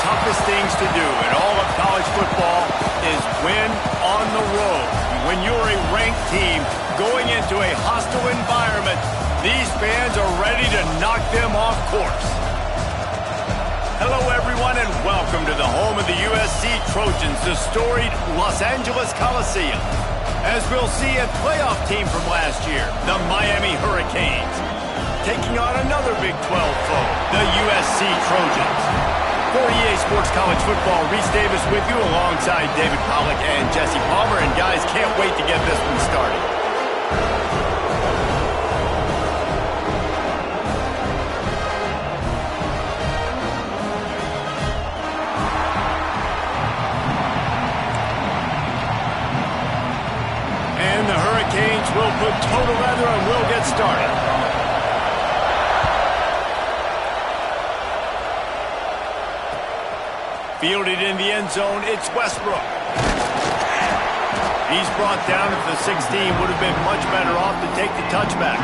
toughest things to do in all of college football is win on the road. When you're a ranked team going into a hostile environment, these fans are ready to knock them off course. Hello, everyone, and welcome to the home of the USC Trojans, the storied Los Angeles Coliseum. As we'll see, a playoff team from last year, the Miami Hurricanes, taking on another Big 12 foe, the USC Trojans. For EA Sports College Football, Reese Davis with you alongside David Pollack and Jesse Palmer. And guys, can't wait to get this one started. And the Hurricanes will put total leather and we'll get started. Fielded in the end zone, it's Westbrook. He's brought down at the 16. Would have been much better off to take the touchback.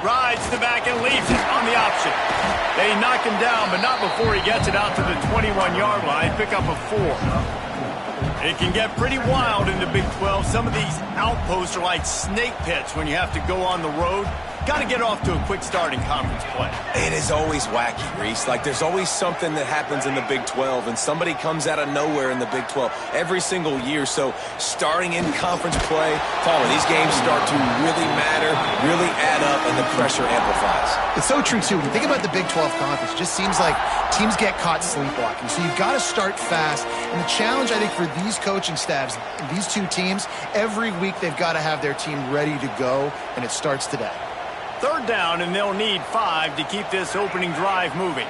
Rides the back and leaves it on the option. They knock him down, but not before he gets it out to the 21-yard line. Pick up a 4. It can get pretty wild in the Big 12. Some of these outposts are like snake pits when you have to go on the road. Got to get off to a quick start in conference play. It is always wacky, Reese. Like, there's always something that happens in the Big 12, and somebody comes out of nowhere in the Big 12 every single year. So, starting in conference play, Palmer, these games start to really matter, really add up, and the pressure amplifies. It's so true, too. When you think about the Big 12 conference, it just seems like teams get caught sleepwalking. So, you've got to start fast. And the challenge, I think, for these coaching staffs, these two teams, every week they've got to have their team ready to go, and it starts today. Third down, and they'll need 5 to keep this opening drive moving.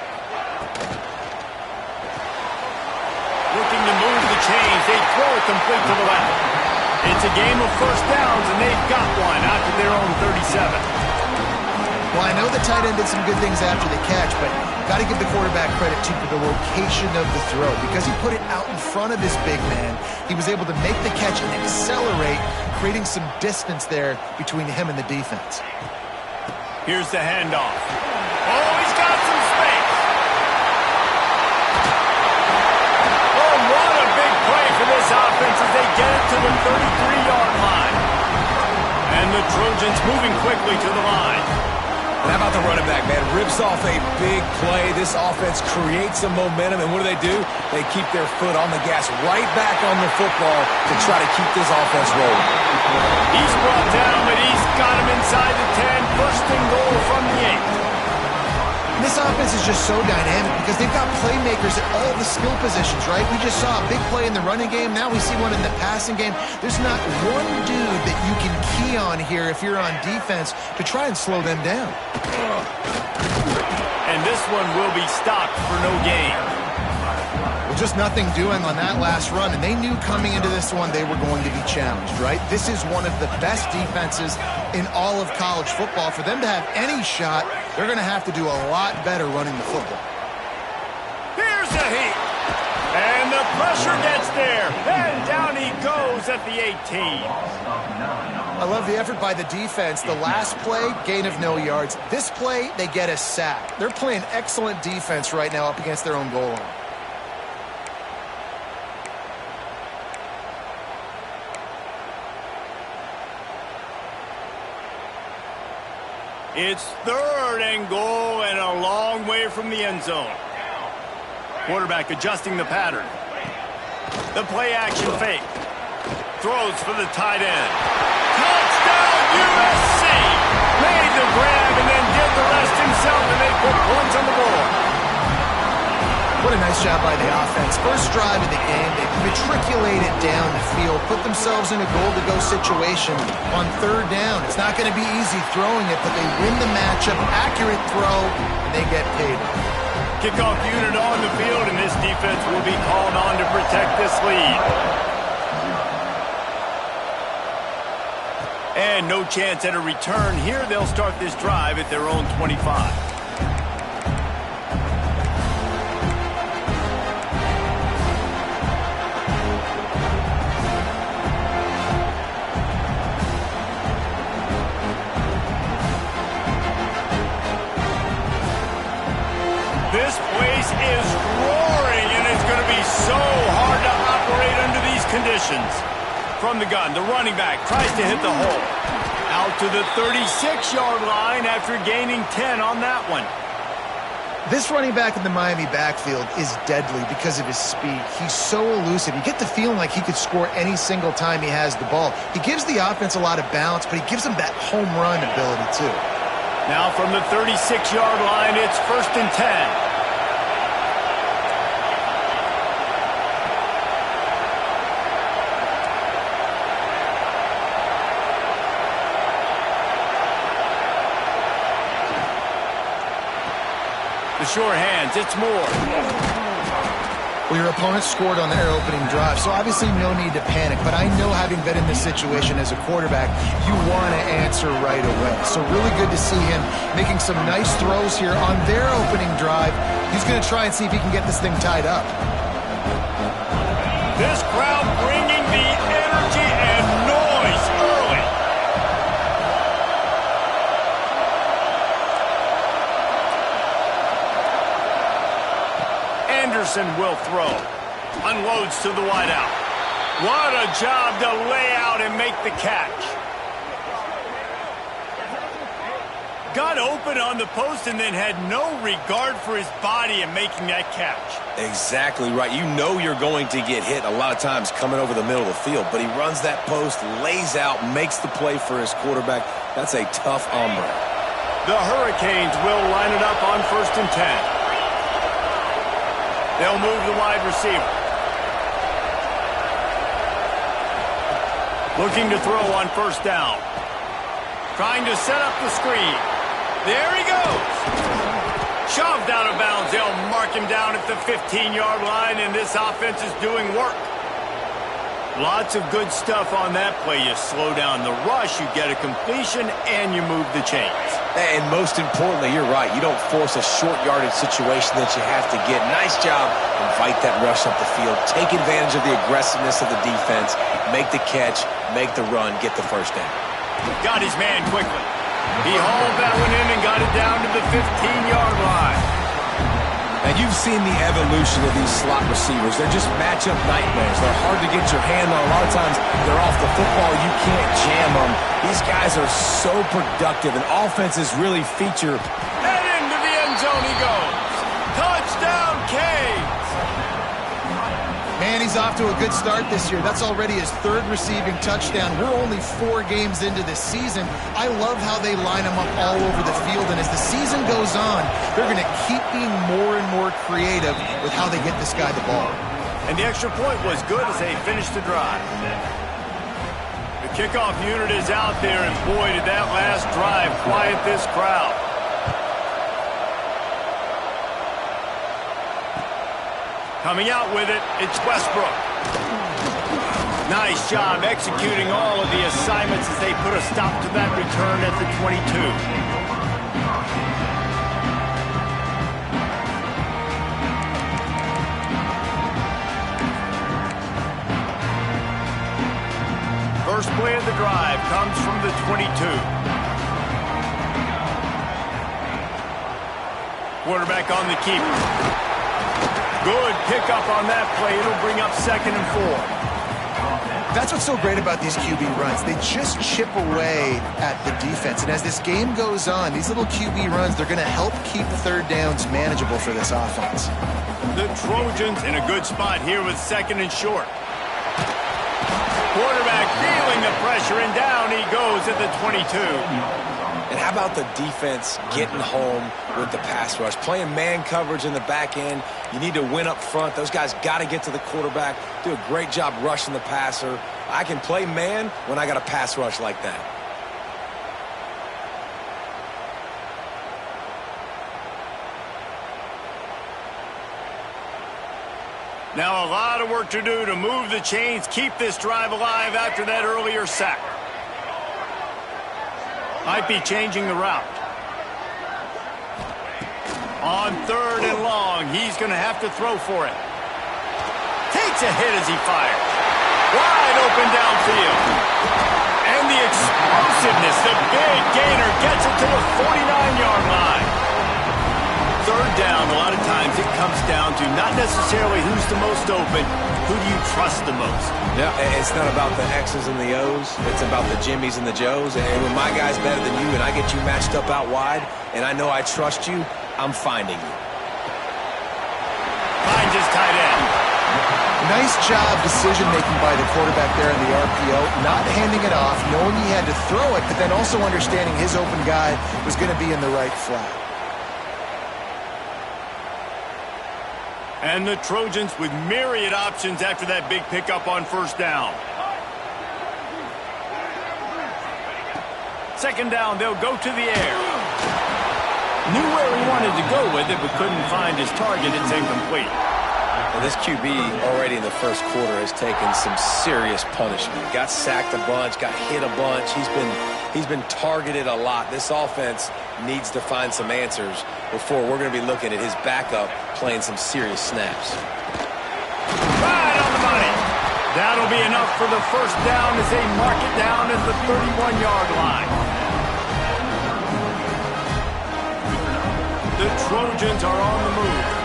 Looking to move the chains. They throw it complete to the left. It's a game of first downs, and they've got one out to their own 37. Well, I know the tight end did some good things after the catch, but got to give the quarterback credit, too, for the location of the throw. Because he put it out in front of his big man, he was able to make the catch and accelerate, creating some distance there between him and the defense. Here's the handoff. Oh, he's got some space. Oh, what a big play for this offense as they get it to the 33-yard line. And the Trojans moving quickly to the line. And how about the running back, man? Rips off a big play. This offense creates some momentum, and what do? They keep their foot on the gas right back on the football to try to keep this offense rolling. He's brought down, but he's got him inside the 10. First and goal from the 8. This offense is just so dynamic because they've got playmakers at all the skill positions, right? We just saw a big play in the running game. Now we see one in the passing game. There's not one dude that you can key on here if you're on defense to try and slow them down. And this one will be stopped for no gain. Well, just nothing doing on that last run, and they knew coming into this one they were going to be challenged, right? This is one of the best defenses in all of college football. For them to have any shot, they're going to have to do a lot better running the football. Here's the heat. And the pressure gets there. And down he goes at the 18. I love the effort by the defense. The last play, gain of no yards. This play, they get a sack. They're playing excellent defense right now up against their own goal line. It's third and goal and a long way from the end zone. Quarterback adjusting the pattern. The play action fake. Throws for the tight end. Touchdown USC! Made the grab and then did the rest himself, and they put points on the board. What a nice job by the offense. First drive of the game, they matriculated down the field, put themselves in a goal-to-go situation on third down. It's not going to be easy throwing it, but they win the matchup. Accurate throw, and they get paid. Kickoff unit on the field, and this defense will be called on to protect this lead. And no chance at a return here. They'll start this drive at their own 25. is roaring, and it's going to be so hard to operate under these conditions. From the gun, the running back tries to hit the hole. Out to the 36-yard line after gaining 10 on that one. This running back in the Miami backfield is deadly because of his speed. He's so elusive. You get the feeling like he could score any single time he has the ball. He gives the offense a lot of balance, but he gives them that home run ability too. Now from the 36-yard line, it's 1st and 10. The sure hands, it's Moore. Well, your opponent scored on their opening drive, so obviously no need to panic. But I know, having been in this situation as a quarterback, you want to answer right away. So really good to see him making some nice throws here on their opening drive. He's going to try and see if he can get this thing tied up. This crowd bringing the energy and noise early. Anderson will throw. Unloads to the wideout. What a job to lay out and make the catch. Got open on the post and then had no regard for his body in making that catch. Exactly right. You know you're going to get hit a lot of times coming over the middle of the field, but he runs that post, lays out, makes the play for his quarterback. That's a tough hombre. The Hurricanes will line it up on 1st and 10. They'll move the wide receiver. Looking to throw on 1st down. Trying to set up the screen. There he goes. Shoved out of bounds. They'll mark him down at the 15-yard line, and this offense is doing work. Lots of good stuff on that play. You slow down the rush, you get a completion, and you move the chains. And most importantly, you're right. You don't force a short yardage situation that you have to get. Nice job. Invite that rush up the field. Take advantage of the aggressiveness of the defense. Make the catch. Make the run. Get the 1st down. Got his man quickly. He hauled that one in and got it down to the 15-yard line. And you've seen the evolution of these slot receivers. They're just matchup nightmares. They're hard to get your hand on. A lot of times they're off the football. You can't jam them. These guys are so productive, and offenses really feature. And into the end zone he goes. Touchdown, Canes. Man, he's off to a good start this year. That's already his 3rd receiving touchdown. We're only 4 games into this season. I love how they line him up all over the field, and as the season goes on, they're going to keep being more and more creative with how they get this guy the ball. And the extra point was good as they finished the drive. The kickoff unit is out there, and boy, did that last drive quiet this crowd. Coming out with it, it's Westbrook. Nice job executing all of the assignments as they put a stop to that return at the 22. First play of the drive comes from the 22. Quarterback on the keeper. Good pickup on that play. It'll bring up 2nd and 4. That's what's so great about these QB runs. They just chip away at the defense. And as this game goes on, these little QB runs, they're going to help keep 3rd downs manageable for this offense. The Trojans in a good spot here with 2nd and short. Quarterback feeling the pressure, and down he goes at the 22. And how about the defense getting home with the pass rush? Playing man coverage in the back end. You need to win up front. Those guys got to get to the quarterback. Do a great job rushing the passer. I can play man when I got a pass rush like that. Now a lot of work to do to move the chains, keep this drive alive after that earlier sack. Might be changing the route. On 3rd and long, he's going to have to throw for it. Takes a hit as he fires. Wide open downfield. And the explosiveness, the big gainer gets it to the 49-yard line. 3rd down, a lot of times it comes comes down to not necessarily who's the most open, who do you trust the most? Yeah, it's not about the X's and the O's. It's about the Jimmys and the Joes. And when my guy's better than you and I get you matched up out wide and I know I trust you, I'm finding you. Finds his tight end. Nice job decision-making by the quarterback there in the RPO, not handing it off, knowing he had to throw it, but then also understanding his open guy was going to be in the right flat. And the Trojans with myriad options after that big pickup on first down. Second down, they'll go to the air. Knew where he wanted to go with it, but couldn't find his target. It's incomplete. Well, this QB already in the first quarter has taken some serious punishment. Got sacked a bunch, got hit a bunch. He's been targeted a lot. This offense needs to find some answers before we're going to be looking at his backup playing some serious snaps. Right on the money. That'll be enough for the first down as they mark it down at the 31-yard line. The Trojans are on the move.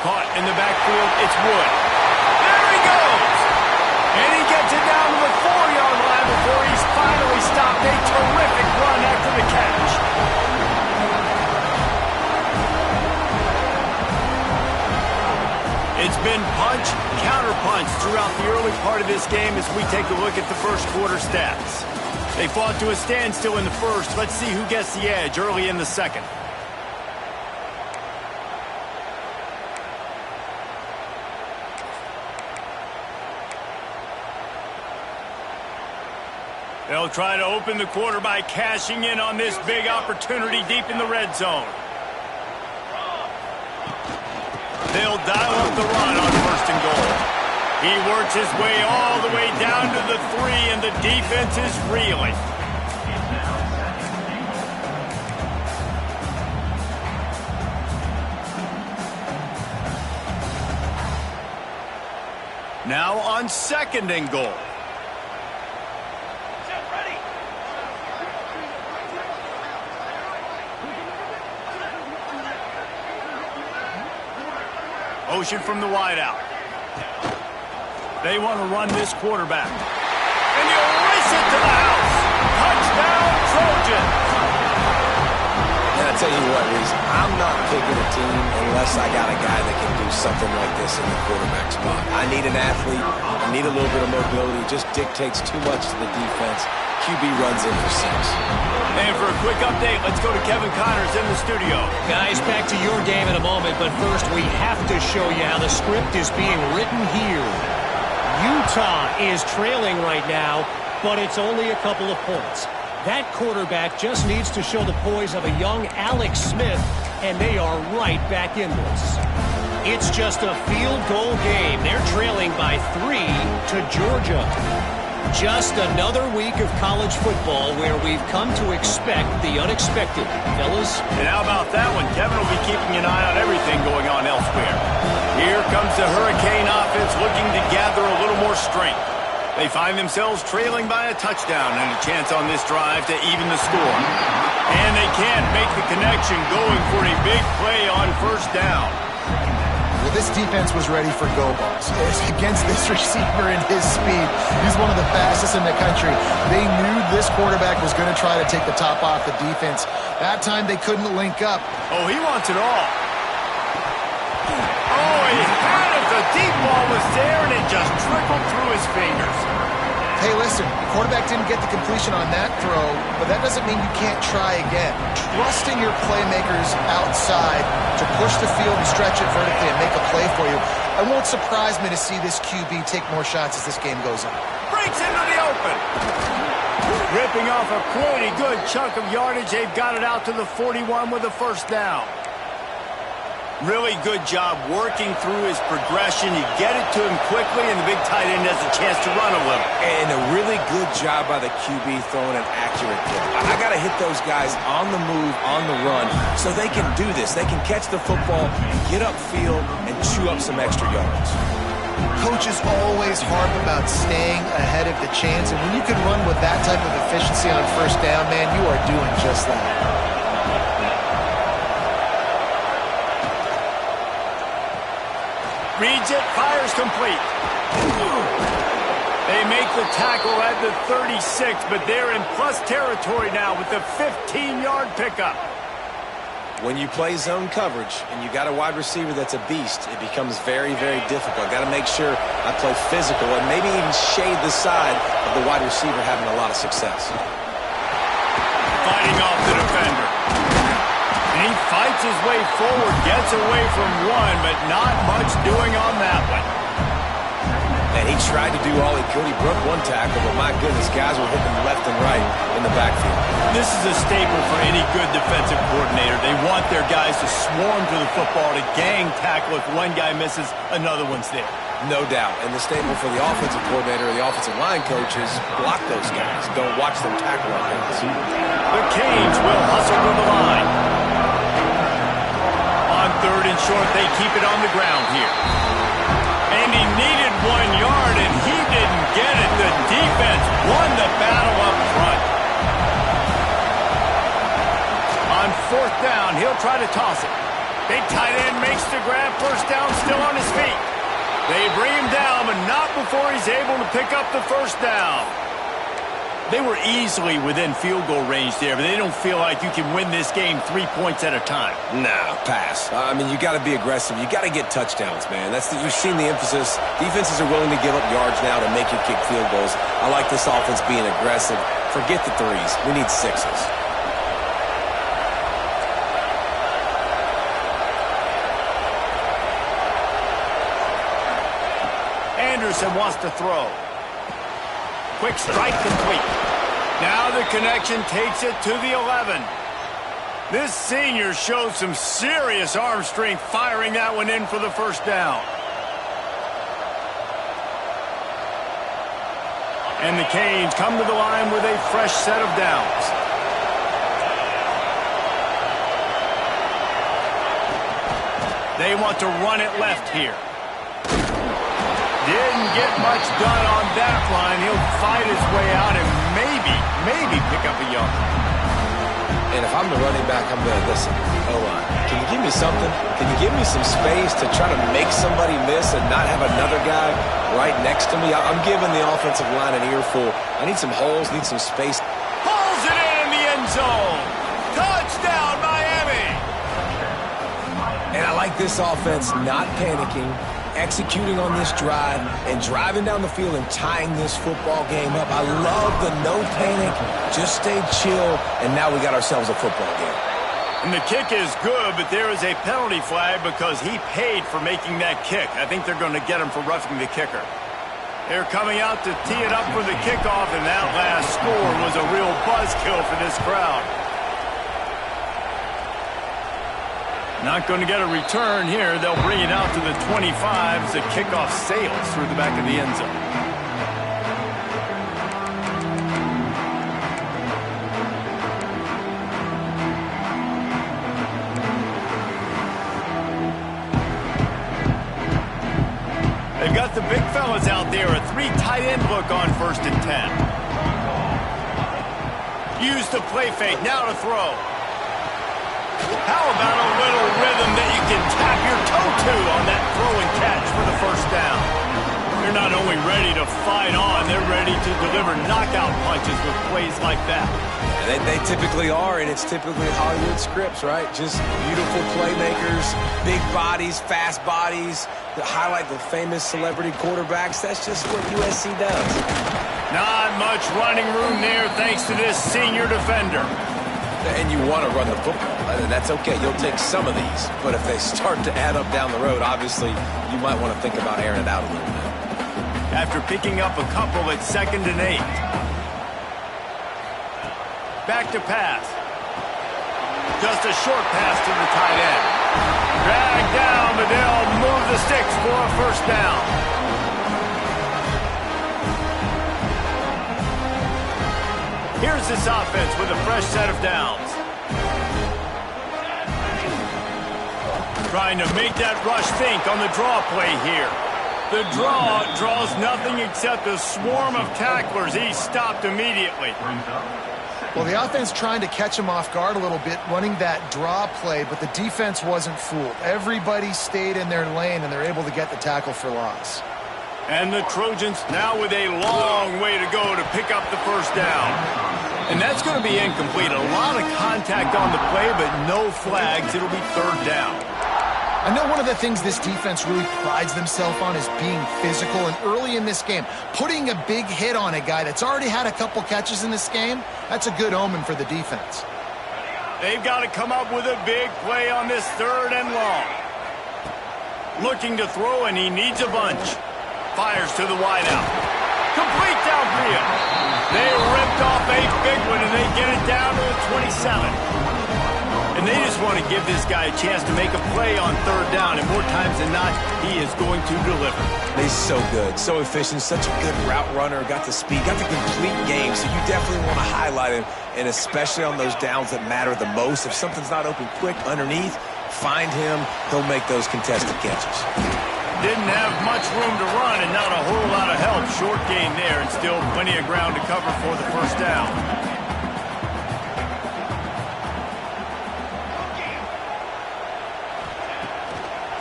Caught in the backfield, it's Wood. There he goes! And he gets it down to the 4-yard line before he's finally stopped. A terrific run after the catch. It's been punch, counter-punch throughout the early part of this game as we take a look at the first quarter stats. They fought to a standstill in the first. Let's see who gets the edge early in the second. They'll try to open the quarter by cashing in on this big opportunity deep in the red zone. They'll dial up the run on first and goal. He works his way all the way down to the 3, and the defense is reeling. Now on second and goal. Motion from the wideout. They want to run this quarterback. And he'll race it to the house. Touchdown, Trojans. And I tell you what, Reese, I'm not picking a team unless I got a guy that can do something like this in the quarterback spot. I need an athlete. I need a little bit of mobility. It just dictates too much to the defense. QB runs in for 6. And for a quick update, let's go to Kevin Connors in the studio. Guys, back to your game in a moment, but first we have to show you how the script is being written here. Utah is trailing right now, but it's only a couple of points. That quarterback just needs to show the poise of a young Alex Smith, and they are right back in this. It's just a field goal game. They're trailing by 3 to Georgia. Just another week of college football where we've come to expect the unexpected, fellas. And how about that one? Kevin will be keeping an eye on everything going on elsewhere. Here comes the Hurricane offense looking to gather a little more strength. They find themselves trailing by a touchdown and a chance on this drive to even the score. And they can't make the connection going for a big play on first down. Well, this defense was ready for go balls. Against this receiver and his speed, he's one of the fastest in the country. They knew this quarterback was going to try to take the top off the defense. That time they couldn't link up. Oh, he wants it all. Oh, he had it. The deep ball was there, and it just trickled through his fingers. Hey, listen, the quarterback didn't get the completion on that throw, but that doesn't mean you can't try again. Trusting your playmakers outside to push the field and stretch it vertically and make a play for you. It won't surprise me to see this QB take more shots as this game goes on. Breaks into the open. Ripping off a pretty good chunk of yardage. They've got it out to the 41 with a first down. Really good job working through his progression. You get it to him quickly, and the big tight end has a chance to run a little. And a really good job by the QB throwing an accurate throw. I got to hit those guys on the move, on the run, so they can do this. They can catch the football, get upfield, and chew up some extra yards. Coaches always harp about staying ahead of the chance, and when you can run with that type of efficiency on first down, man, you are doing just that. Reads it, fires complete. They make the tackle at the 36, but they're in plus territory now with the 15-yard pickup. When you play zone coverage and you got a wide receiver that's a beast, it becomes very, very difficult. Got to make sure I play physical and maybe even shade the side of the wide receiver having a lot of success. Fighting off the defender. And he fights his way forward, gets away from one, but not much doing on that one. And he tried to do all he could. He broke one tackle, but my goodness, guys were hitting him left and right in the backfield. This is a staple for any good defensive coordinator. They want their guys to swarm to the football, to gang tackle. If one guy misses, another one's there. No doubt. And the staple for the offensive coordinator or the offensive line coach is block those guys. Don't watch them tackle our guys. The Canes will hustle to the line. On third and short, they keep it on the ground here. And he needed 1 yard, and he didn't get it. The defense won the battle up front. On fourth down, he'll try to toss it. Big tight end makes the grab. First down, still on his feet. They bring him down, but not before he's able to pick up the first down. They were easily within field goal range there, but they don't feel like you can win this game 3 points at a time. Nah, pass. I mean, you got to be aggressive. You got to get touchdowns, man. You've seen the emphasis. Defenses are willing to give up yards now to make you kick field goals. I like this offense being aggressive. Forget the threes. We need sixes. Anderson wants to throw. Quick strike complete. Now the connection takes it to the 11. This senior shows some serious arm strength firing that one in for the first down. And the Canes come to the line with a fresh set of downs. They want to run it left here. Didn't get much done on that line. He'll fight his way out and maybe pick up a yard. And if I'm the running back, I'm going to listen. O-line, can you give me something? Can you give me some space to try to make somebody miss and not have another guy right next to me? I'm giving the offensive line an earful. I need some holes, need some space. Pulls it in the end zone. Touchdown, Miami. And I like this offense not panicking, executing on this drive, and driving down the field and tying this football game up. I love the no panic, just stay chill, and now we got ourselves a football game. And the kick is good, but there is a penalty flag because he paid for making that kick. I think they're going to get him for roughing the kicker. They're coming out to tee it up for the kickoff, and that last score was a real buzzkill for this crowd. Not going to get a return here. They'll bring it out to the 25 as the kickoff sails through the back of the end zone. They've got the big fellas out there. A 3 tight end look on 1st and 10. Use the play fake. Now to throw. How about a little rhythm that you can tap your toe to on that throw and catch for the first down? They're not only ready to fight on, they're ready to deliver knockout punches with plays like that. They typically are, and it's typically Hollywood scripts, right? Just beautiful playmakers, big bodies, fast bodies that highlight the famous celebrity quarterbacks. That's just what USC does. Not much running room there thanks to this senior defender. And you want to run the football. That's okay. You'll take some of these. But if they start to add up down the road, obviously, you might want to think about airing it out a little bit. After picking up a couple at 2nd and 8. Back to pass. Just a short pass to the tight end. Dragged down, but they'll move the sticks for a first down. Here's this offense with a fresh set of downs. Trying to make that rush think on the draw play here. The draw draws nothing except a swarm of tacklers. He's stopped immediately. Well, the offense trying to catch him off guard a little bit, running that draw play, but the defense wasn't fooled. Everybody stayed in their lane, and they're able to get the tackle for loss. And the Trojans now with a long way to go to pick up the first down. And that's going to be incomplete. A lot of contact on the play, but no flags. It'll be third down. I know one of the things this defense really prides themselves on is being physical, and early in this game, putting a big hit on a guy that's already had a couple catches in this game, that's a good omen for the defense. They've got to come up with a big play on this third and long. Looking to throw, and he needs a bunch. Fires to the wideout. Complete downfield. They ripped off a big one, and they get it down to the 27. And they just want to give this guy a chance to make a play on third down, and more times than not, he is going to deliver. He's so good, so efficient, such a good route runner, got the speed, got the complete game, so you definitely want to highlight him, and especially on those downs that matter the most. If something's not open quick underneath, find him, he'll make those contested catches. Didn't have much room to run and not a whole lot of help. Short gain there, and still plenty of ground to cover for the first down.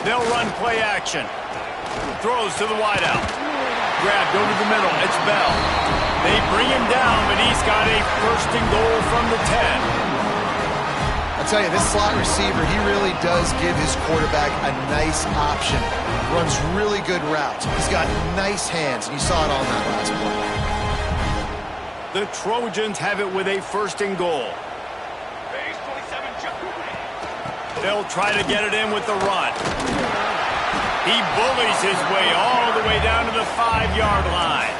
They'll run play action. Throws to the wideout. Grabbed over the middle. It's Bell. They bring him down, but he's got a first and goal from the 10. I'll tell you, this slot receiver, he really does give his quarterback a nice option. Runs really good routes. He's got nice hands, and you saw it on that last play. The Trojans have it with a first and goal. They'll try to get it in with the run. He bullies his way all the way down to the 5-yard line.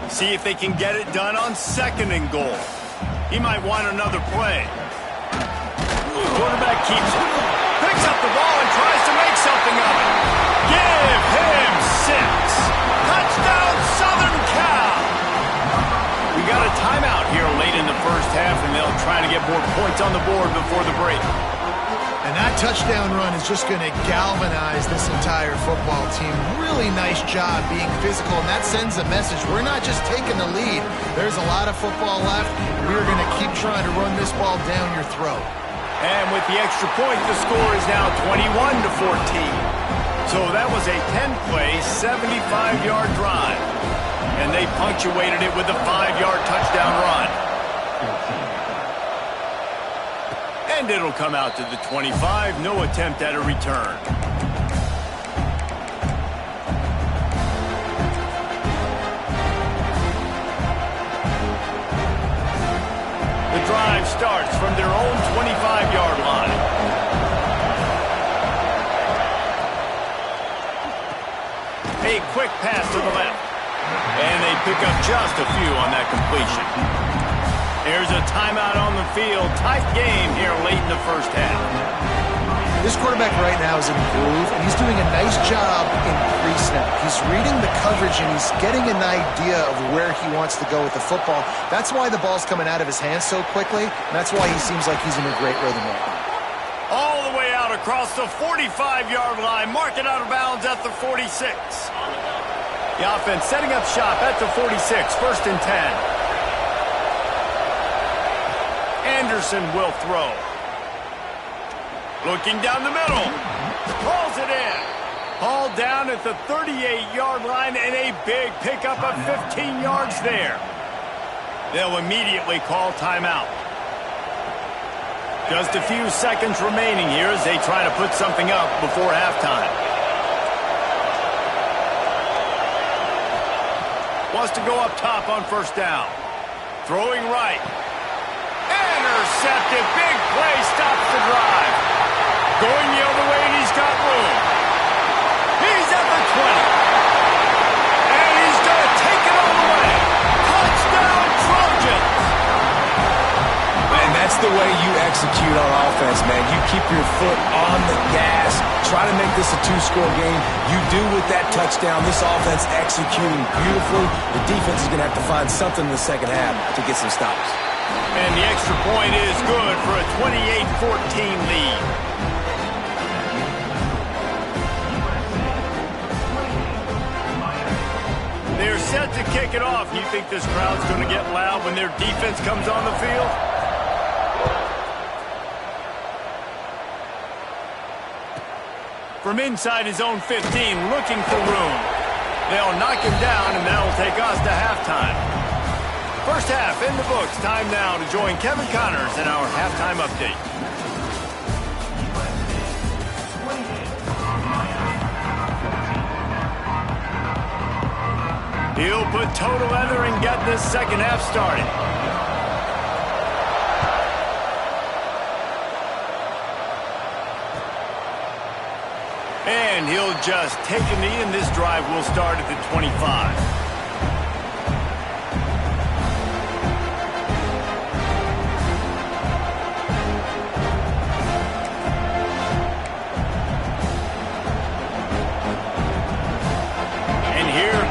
See if they can get it done on second and goal. He might want another play. Quarterback keeps it. Picks up the ball and tries to make something of it. Give him 6. Touchdown, Southern Cal. We got a timeout here late in the first half, and they'll try to get more points on the board before the break. And that touchdown run is just going to galvanize this entire football team. Really nice job being physical, and that sends a message. We're not just taking the lead. There's a lot of football left. We're going to keep trying to run this ball down your throat. And with the extra point, the score is now 21-14. So that was a 10-play, 75-yard drive. And they punctuated it with a 5-yard touchdown run. And it'll come out to the 25. No attempt at a return. The drive starts from their own 25-yard line. A quick pass to the left. And they pick up just a few on that completion. There's a timeout on the field. Tight game here late in the first half. This quarterback right now is in the groove, and he's doing a nice job in pre-snap. He's reading the coverage, and he's getting an idea of where he wants to go with the football. That's why the ball's coming out of his hands so quickly, and that's why he seems like he's in a great rhythm right now. All the way out across the 45-yard line. Mark it out of bounds at the 46. The offense setting up shop at the 46. First and 10. Anderson will throw. Looking down the middle. Pulls it in. Hauled down at the 38-yard line, and a big pickup of 15 yards there. They'll immediately call timeout. Just a few seconds remaining here as they try to put something up before halftime. Wants to go up top on first down. Throwing right. Intercepted. Big play. Stops the drive. Going the other way, and he's got room. He's at the 20. And he's going to take it all the way. Touchdown, Trojans. And that's the way you execute on offense, man. You keep your foot on the gas. Try to make this a two-score game. You do with that touchdown. This offense executing beautifully. The defense is going to have to find something in the second half to get some stops. And the extra point is good for a 28-14 lead. They're set to kick it off. You think this crowd's going to get loud when their defense comes on the field? From inside his own 15, looking for room. They'll knock him down, and that'll take us to halftime. First half in the books. Time now to join Kevin Connors in our halftime update. He'll put toe together and get this second half started. And he'll just take a knee, and this drive will start at the 25.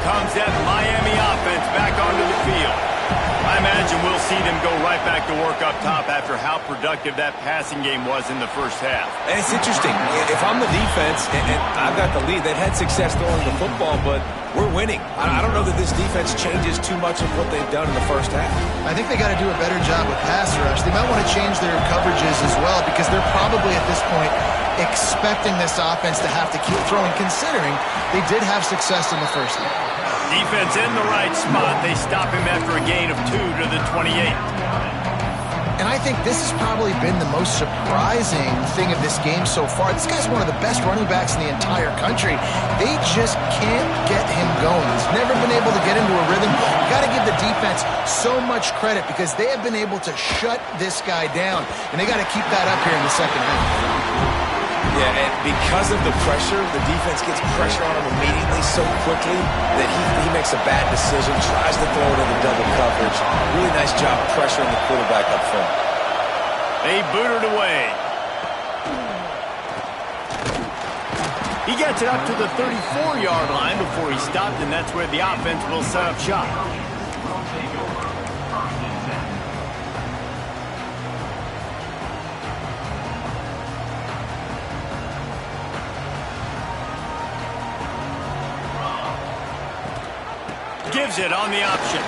Comes that Miami offense back onto the field. I imagine we'll see them go right back to work up top after how productive that passing game was in the first half. And it's interesting. If I'm the defense and I've got the lead, they've had success throwing the football, but we're winning. I don't know that this defense changes too much of what they've done in the first half. I think they got to do a better job with pass rush. They might want to change their coverages as well because they're probably at this point expecting this offense to have to keep throwing, considering they did have success in the first half. Defense in the right spot. They stop him after a gain of 2 to the 28. And I think this has probably been the most surprising thing of this game so far. This guy's one of the best running backs in the entire country. They just can't get him going. He's never been able to get into a rhythm. You got to give the defense so much credit because they have been able to shut this guy down. And they got to keep that up here in the second half. Yeah, and because of the pressure, the defense gets pressure on him immediately so quickly that he makes a bad decision, tries to throw it into double coverage. Really nice job pressuring the quarterback up front. They boot it away. He gets it up to the 34-yard line before he stopped, and that's where the offense will set up shop. Gives it on the option.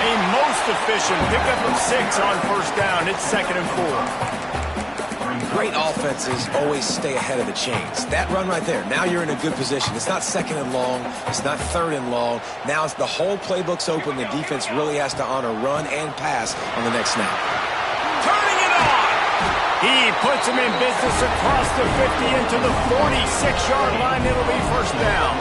A most efficient pickup of 6 on first down. It's 2nd and 4. Great offenses always stay ahead of the chains. That run right there, now you're in a good position. It's not 2nd and long. It's not 3rd and long. Now it's the whole playbook's open. The defense really has to honor run and pass on the next snap. Turning it on. He puts him in business across the 50 into the 46-yard line. It'll be first down.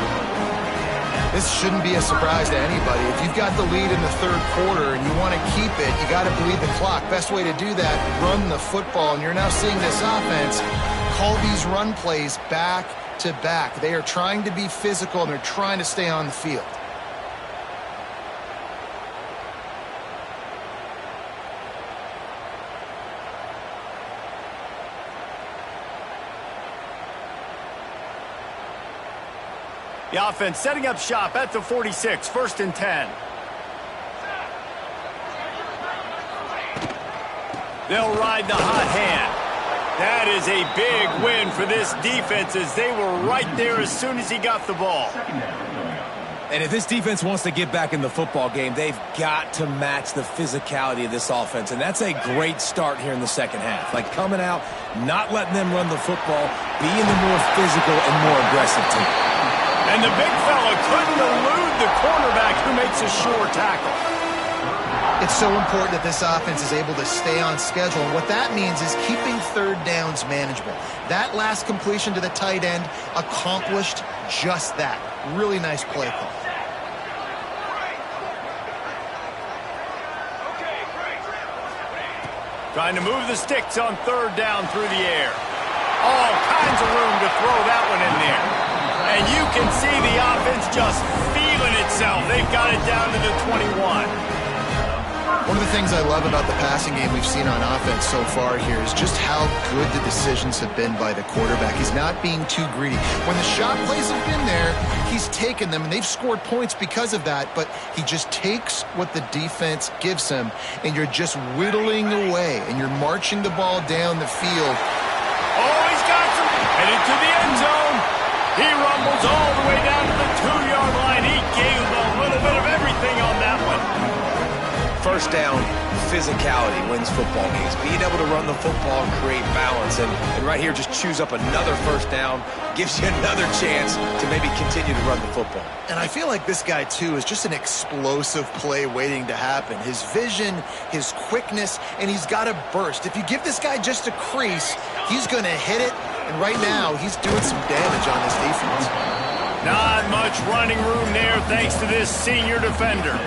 This shouldn't be a surprise to anybody. If you've got the lead in the third quarter and you want to keep it, you got to bleed the clock. Best way to do that, run the football. And you're now seeing this offense call these run plays back to back. They are trying to be physical, and they're trying to stay on the field. The offense setting up shop at the 46, 1st and 10. They'll ride the hot hand. That is a big win for this defense as they were right there as soon as he got the ball. And if this defense wants to get back in the football game, they've got to match the physicality of this offense. And that's a great start here in the second half. Like coming out, not letting them run the football, being the more physical and more aggressive team. And the big fella couldn't elude the cornerback who makes a sure tackle. It's so important that this offense is able to stay on schedule. And what that means is keeping third downs manageable. That last completion to the tight end accomplished just that. Really nice play call. Trying to move the sticks on 3rd down through the air. All kinds of room to throw that one in there. And you can see the offense just feeling itself. They've got it down to the 21. One of the things I love about the passing game we've seen on offense so far here is just how good the decisions have been by the quarterback. He's not being too greedy. When the shot plays have been there, he's taken them, and they've scored points because of that, but he just takes what the defense gives him, and you're just whittling away, and you're marching the ball down the field. Oh, he's got some. Headed to the end zone. He rumbles all the way down to the 2-yard line. He gave a little bit of everything on that one. First down, physicality wins football games. Being able to run the football and create balance. And right here, just choose up another first down, gives you another chance to maybe continue to run the football. And I feel like this guy, too, is just an explosive play waiting to happen. His vision, his quickness, and he's got a burst. If you give this guy just a crease, he's going to hit it. And right now, he's doing some damage on this defense. Not much running room there thanks to this senior defender.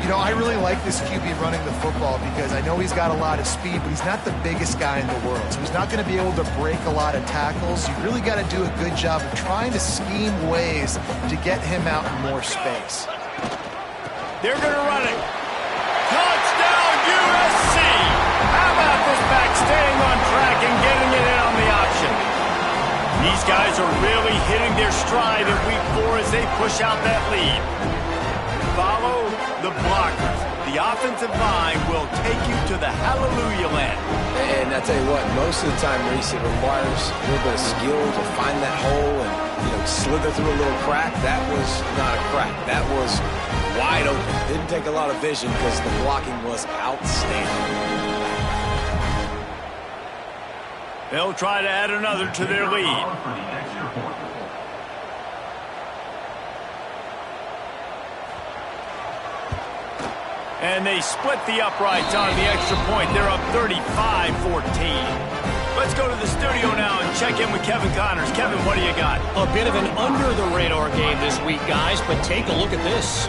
You know, I really like this QB running the football because I know he's got a lot of speed, but he's not the biggest guy in the world. So he's not going to be able to break a lot of tackles. You really got to do a good job of trying to scheme ways to get him out in more space. They're going to run it. Touchdown, USC! How about this back staying on track and getting it in on the option? These guys are really hitting their stride in week 4 as they push out that lead. Follow the blockers. The offensive line will take you to the hallelujah land. And I tell you what, most of the time, Reese, it requires a little bit of skill to find that hole and, slither through a little crack. That was not a crack. That was wide open. Didn't take a lot of vision because the blocking was outstanding. They'll try to add another to their lead. And they split the uprights on the extra point. They're up 35-14. Let's go to the studio now and check in with Kevin Connors. Kevin, what do you got? A bit of an under-the-radar game this week, guys, but take a look at this.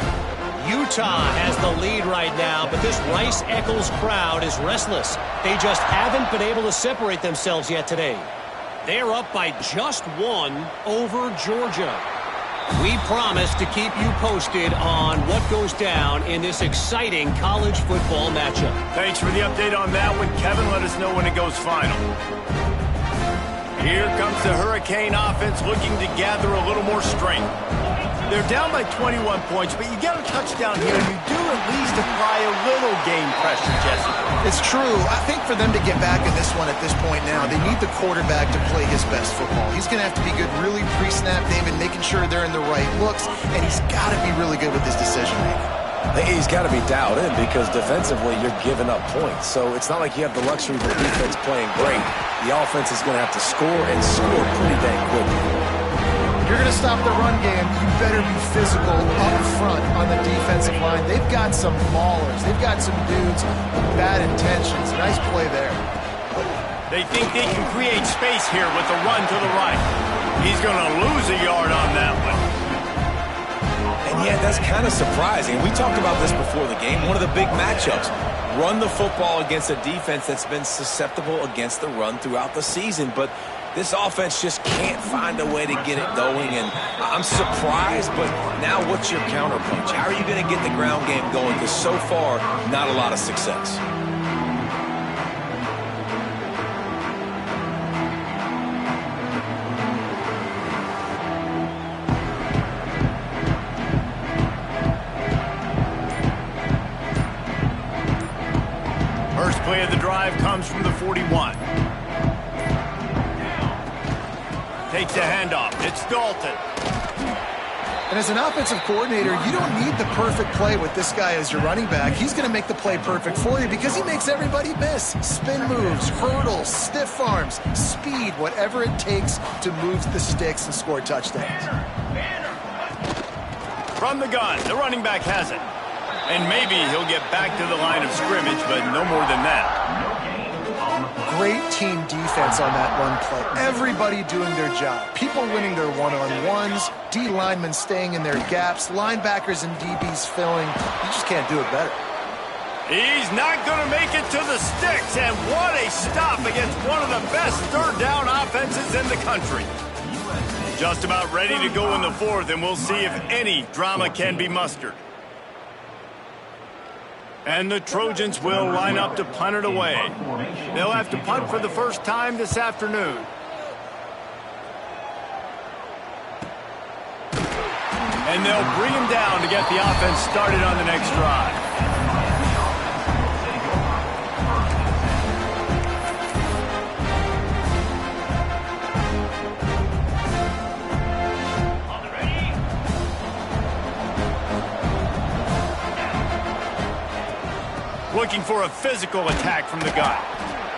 Utah has the lead right now, but this Rice-Eccles crowd is restless. They just haven't been able to separate themselves yet today. They're up by just 1 over Georgia. We promise to keep you posted on what goes down in this exciting college football matchup. Thanks for the update on that one, Kevin. Let us know when it goes final. Here comes the Hurricane offense looking to gather a little more strength. They're down by 21 points, but you get a touchdown here, and you do at least apply a little game pressure, Jesse. It's true. I think for them to get back in this one at this point now, they need the quarterback to play his best football. He's going to have to be good really pre-snap, David, making sure they're in the right looks, and he's got to be really good with his decision-making. He's got to be dialed in because defensively you're giving up points. So it's not like you have the luxury of the defense playing great. The offense is going to have to score and score pretty dang quickly. If you're going to stop the run game, you better be physical up front on the defensive line. They've got some maulers. They've got some dudes with bad intentions. Nice play there. They think they can create space here with the run to the right. He's going to lose a yard on that one. And yeah, that's kind of surprising. We talked about this before the game. One of the big matchups. Run the football against a defense that's been susceptible against the run throughout the season. But this offense just can't find a way to get it going. And I'm surprised, but now what's your counterpunch? How are you going to get the ground game going? Because so far, not a lot of success. First play of the drive comes from the 41. Takes the handoff. It's Dalton. And as an offensive coordinator, you don't need the perfect play with this guy as your running back. He's going to make the play perfect for you because he makes everybody miss. Spin moves, hurdles, stiff arms, speed, whatever it takes to move the sticks and score touchdowns. From the gun, the running back has it. And maybe he'll get back to the line of scrimmage, but no more than that. Great team defense on that run play. Everybody doing their job. People winning their one-on-ones, D linemen staying in their gaps, linebackers and DBs filling. You just can't do it better. He's not going to make it to the sticks, and what a stop against one of the best third down offenses in the country. Just about ready to go in the fourth, and we'll see if any drama can be mustered. And the Trojans will line up to punt it away. They'll have to punt for the first time this afternoon. And they'll bring him down to get the offense started on the next drive. Looking for a physical attack from the gun.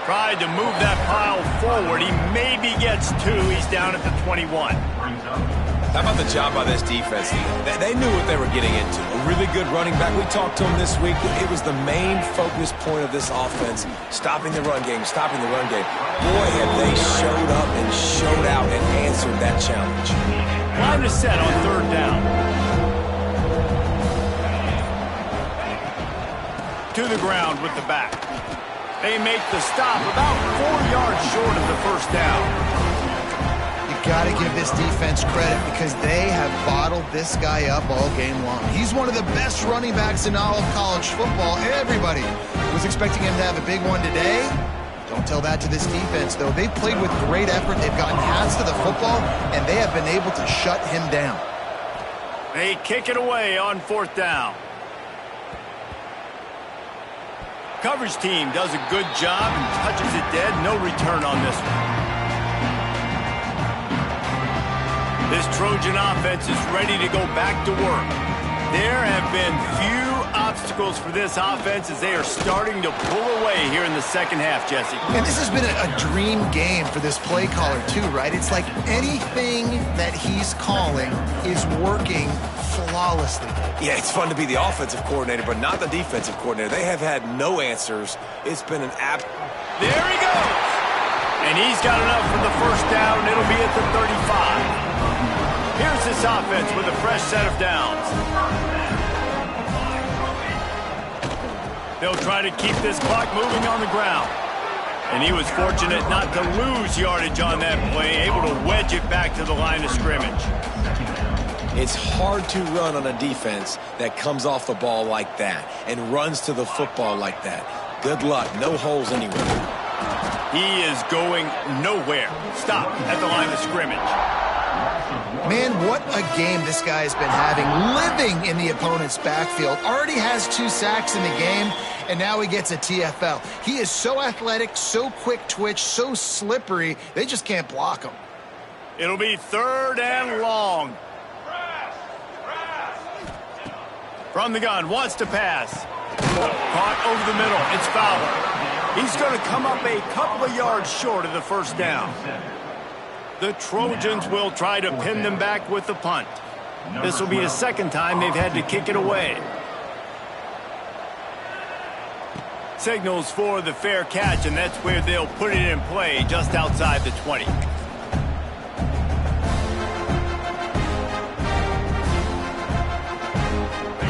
Tried to move that pile forward. He maybe gets two. He's down at the 21. How about the job by this defense? They knew what they were getting into. A really good running back. We talked to him this week. It was the main focus point of this offense. Stopping the run game, stopping the run game. Boy, have they showed up and showed out and answered that challenge. Line is set on third down. To the ground with the back. They make the stop about 4 yards short of the first down. You got to give this defense credit because they have bottled this guy up all game long. He's one of the best running backs in all of college football. Everybody was expecting him to have a big one today. Don't tell that to this defense, though. They've played with great effort. They've gotten hands to the football, and they have been able to shut him down. They kick it away on fourth down. Coverage team does a good job and touches it dead. No return on this one. This Trojan offense is ready to go back to work. There have been few obstacles for this offense as they are starting to pull away here in the second half, Jesse. And this has been a dream game for this play caller, too, right? It's like anything that he's calling is working flawlessly. Yeah, it's fun to be the offensive coordinator, but not the defensive coordinator. They have had no answers. It's been an There he goes! And he's got enough for the first down. It'll be at the 35. Here's this offense with a fresh set of downs. They'll try to keep this clock moving on the ground. And he was fortunate not to lose yardage on that play, able to wedge it back to the line of scrimmage. It's hard to run on a defense that comes off the ball like that and runs to the football like that. Good luck. No holes anywhere. He is going nowhere. Stop at the line of scrimmage. Man, what a game this guy has been having, living in the opponent's backfield. Already has 2 sacks in the game, and now he gets a TFL. He is so athletic, so quick twitch, so slippery, they just can't block him. It'll be third and long. From the gun, wants to pass. Caught over the middle. It's Fowler. He's going to come up a couple of yards short of the first down. The Trojans will try to pin them back with the punt. This will be the second time they've had to kick it away. Signals for the fair catch, and that's where they'll put it in play just outside the 20.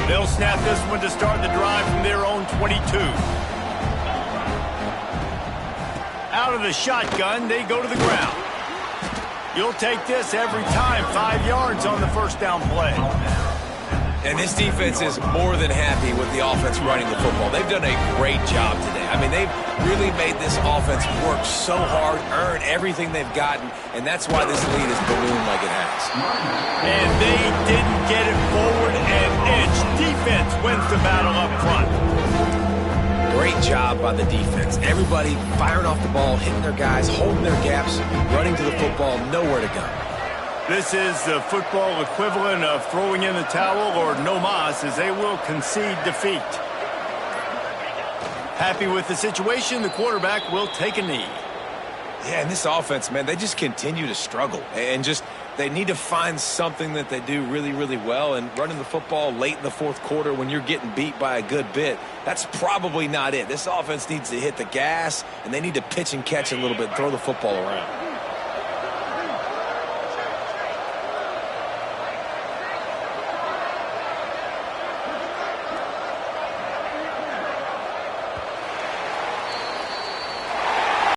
They'll snap this one to start the drive from their own 22. Out of the shotgun, they go to the ground. You'll take this every time. 5 yards on the first down play. And this defense is more than happy with the offense running the football. They've done a great job today. I mean, they've really made this offense work so hard, earn everything they've gotten, and that's why this lead has ballooned like it has. And they didn't get it forward an inch. Defense wins the battle up front. Great job by the defense. Everybody firing off the ball, hitting their guys, holding their gaps, running to the football, nowhere to go. This is the football equivalent of throwing in the towel or no mas, as they will concede defeat. Happy with the situation, the quarterback will take a knee. Yeah, and this offense, man, they just continue to struggle. And just, they need to find something that they do really, really well. And running the football late in the fourth quarter when you're getting beat by a good bit, that's probably not it. This offense needs to hit the gas, and they need to pitch and catch a little bit, throw the football around.